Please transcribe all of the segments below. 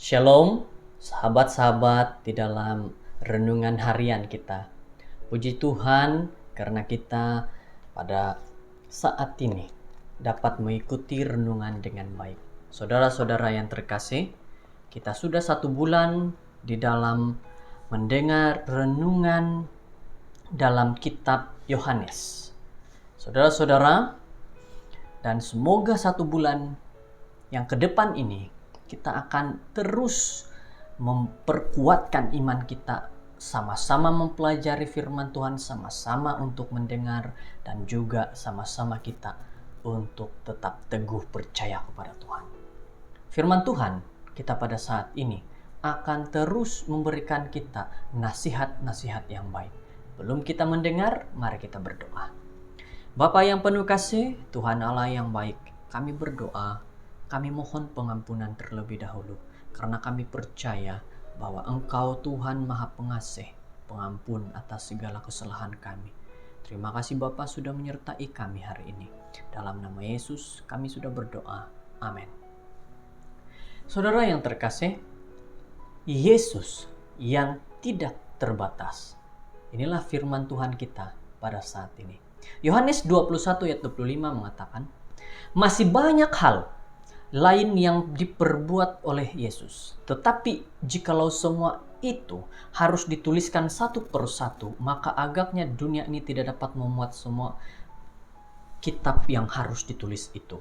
Shalom, sahabat-sahabat di dalam renungan harian kita. Puji Tuhan karena kita pada saat ini dapat mengikuti renungan dengan baik. Saudara-saudara yang terkasih, kita sudah 1 bulan di dalam mendengar renungan dalam kitab Yohanes. Saudara-saudara, dan semoga 1 bulan yang ke depan ini kita akan terus memperkuatkan iman kita, sama-sama mempelajari firman Tuhan, sama-sama untuk mendengar, dan juga sama-sama kita untuk tetap teguh percaya kepada Tuhan. Firman Tuhan kita pada saat ini akan terus memberikan kita nasihat-nasihat yang baik. Belum kita mendengar, mari kita berdoa. Bapa yang penuh kasih, Tuhan Allah yang baik, kami berdoa, kami mohon pengampunan terlebih dahulu, karena kami percaya bahwa Engkau Tuhan Maha Pengasih, pengampun atas segala kesalahan kami. Terima kasih Bapa sudah menyertai kami hari ini. Dalam nama Yesus kami sudah berdoa. Amin. Saudara yang terkasih, Yesus yang tidak terbatas. Inilah firman Tuhan kita pada saat ini. Yohanes 21 ayat 25 mengatakan, masih banyak hal lain yang diperbuat oleh Yesus. Tetapi jikalau semua itu harus dituliskan satu persatu, maka agaknya dunia ini tidak dapat memuat semua kitab yang harus ditulis itu.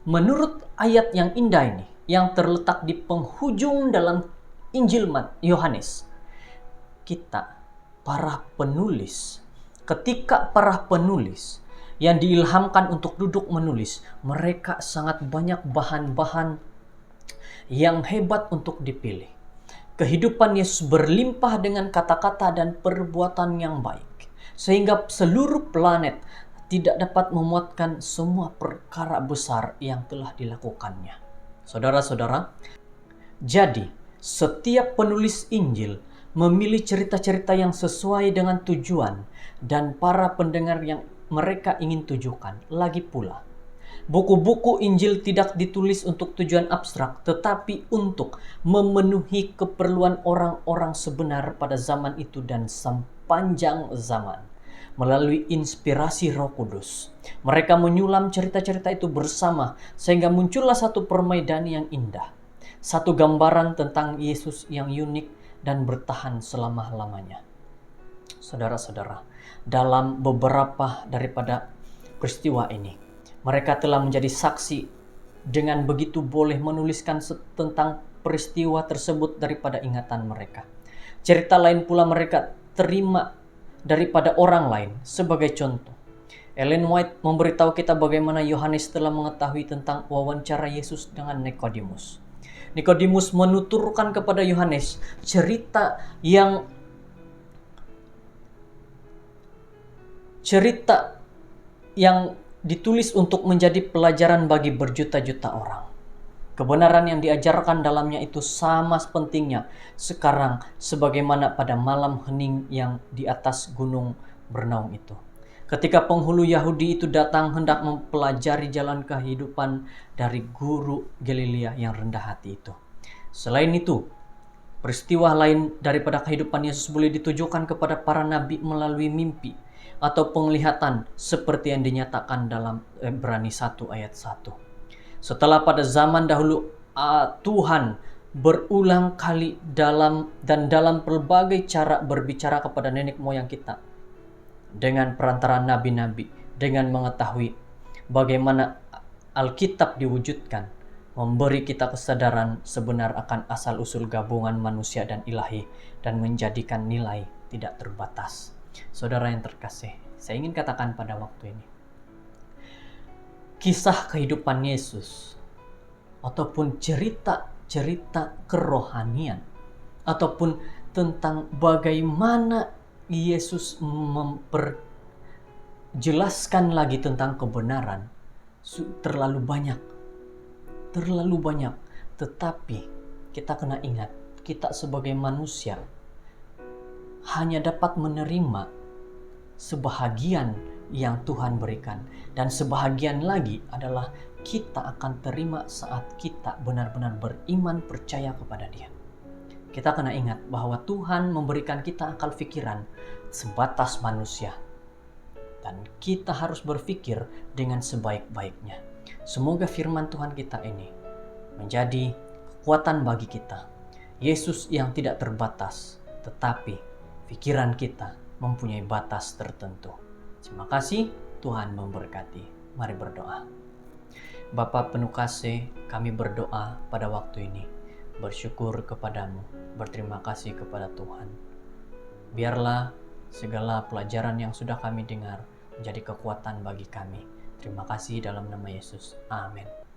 Menurut ayat yang indah ini, yang terletak di penghujung dalam Injil Yohanes, kita, para penulis, ketika para penulis yang diilhamkan untuk duduk menulis, mereka sangat banyak bahan-bahan yang hebat untuk dipilih. Kehidupan Yesus berlimpah dengan kata-kata dan perbuatan yang baik, sehingga seluruh planet tidak dapat memuatkan semua perkara besar yang telah dilakukannya. Saudara-saudara, jadi setiap penulis Injil memilih cerita-cerita yang sesuai dengan tujuan dan para pendengar yang mereka ingin tujukan. Lagi pula, buku-buku Injil tidak ditulis untuk tujuan abstrak, tetapi untuk memenuhi keperluan orang-orang sebenar pada zaman itu dan sepanjang zaman. Melalui inspirasi Roh Kudus, mereka menyulam cerita-cerita itu bersama sehingga muncullah satu permainan yang indah, satu gambaran tentang Yesus yang unik dan bertahan selama-lamanya. Saudara-saudara, dalam beberapa daripada peristiwa ini, mereka telah menjadi saksi dengan begitu boleh menuliskan tentang peristiwa tersebut daripada ingatan mereka. Cerita lain pula mereka terima daripada orang lain. Sebagai contoh, Ellen White memberitahu kita bagaimana Yohanes telah mengetahui tentang wawancara Yesus dengan Nikodemus. Nikodemus menuturkan kepada Yohanes cerita yang ditulis untuk menjadi pelajaran bagi berjuta-juta orang. Kebenaran yang diajarkan dalamnya itu sama pentingnya sekarang sebagaimana pada malam hening yang di atas gunung bernaung itu. Ketika penghulu Yahudi itu datang hendak mempelajari jalan kehidupan dari guru Galilea yang rendah hati itu. Selain itu, peristiwa lain daripada kehidupan Yesus boleh ditujukan kepada para nabi melalui mimpi atau penglihatan seperti yang dinyatakan dalam Ibrani 1 ayat 1. Setelah pada zaman dahulu Tuhan berulang kali dalam berbagai cara berbicara kepada nenek moyang kita dengan perantara nabi-nabi, dengan mengetahui bagaimana Alkitab diwujudkan, memberi kita kesadaran sebenar akan asal-usul gabungan manusia dan ilahi, dan menjadikan nilai tidak terbatas. Saudara yang terkasih, saya ingin katakan pada waktu ini, kisah kehidupan Yesus ataupun cerita-cerita kerohanian ataupun tentang bagaimana Yesus memperjelaskan lagi tentang kebenaran terlalu banyak. Tetapi kita kena ingat, kita sebagai manusia hanya dapat menerima sebahagian yang Tuhan berikan. Dan sebahagian lagi adalah kita akan terima saat kita benar-benar beriman percaya kepada Dia. Kita kena ingat bahwa Tuhan memberikan kita akal pikiran sebatas manusia. Dan kita harus berpikir dengan sebaik-baiknya. Semoga firman Tuhan kita ini menjadi kekuatan bagi kita. Yesus yang tidak terbatas, tetapi pikiran kita mempunyai batas tertentu. Terima kasih, Tuhan memberkati. Mari berdoa. Bapa penuh kasih, kami berdoa pada waktu ini. Bersyukur kepadamu, berterima kasih kepada Tuhan. Biarlah segala pelajaran yang sudah kami dengar menjadi kekuatan bagi kami. Terima kasih dalam nama Yesus. Amin.